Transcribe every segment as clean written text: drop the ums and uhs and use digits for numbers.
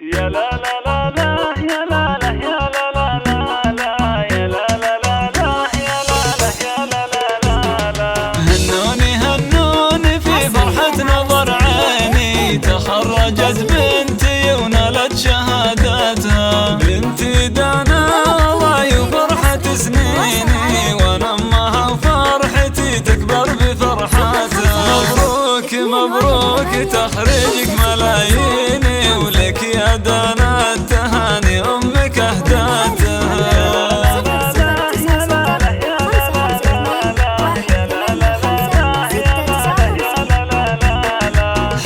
يا لا لا لا لا يا لا لا يا لا لا لا لا يا لا لا لا لا يا لا لا يا لا لا لا لا. هنوني هنوني في فرحة نظر عيني، تخرجت بنتي ونالت شهادتها. بنتي دانا ضاي وفرحة سنيني، وانا امها وفرحتي تكبر بفرحتها. مبروك مبروك تخرجك ملاييني، ولك يا دانا التهاني امك اهداتها.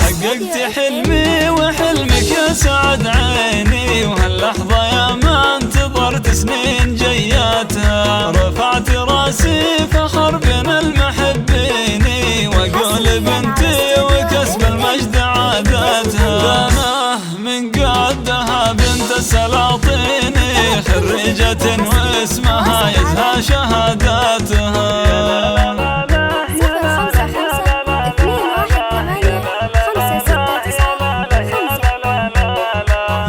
حققت حلمي وحلمك يا سعد عيني، وهاللحظة يا ما انتظرت سنين جياتها. رفعت راسي فخر بين المحبين، واقول بنتي وكسب المجد عاداتها. دانا من قدها بنت السلاطين، خريجة واسمها يزهى شهاداتها.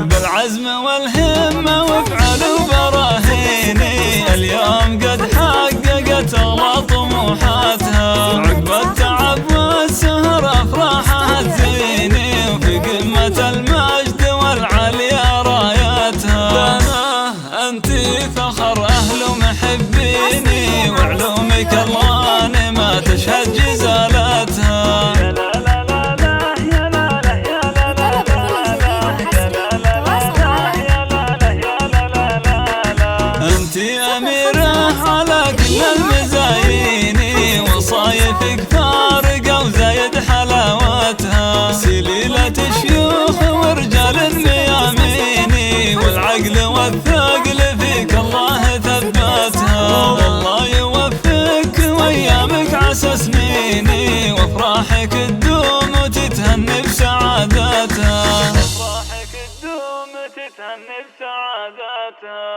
بالعزم والهمة وافعل وبراهيني، اليوم قد حققت أغلى طموحاتها. عقب التعب والسهر أفراحها تزيني، وفي قمة المجد والعليا راياتها. دانا أنتي فخر أهل محبيني، وعلومك الغانمة تشهد جزالاتها. انتي أميرة على كل المزايين، وصايفك فارقة وزايد حلاوتها. سليلة شيوخ ورجال ميامين، والعقل والثقل فيك الله ثبتها. والله يوفقك وايامك عسى سنيني، وافراحك تدوم وتتهني بسعادتها. افراحك تدوم تتهني بسعاداتها.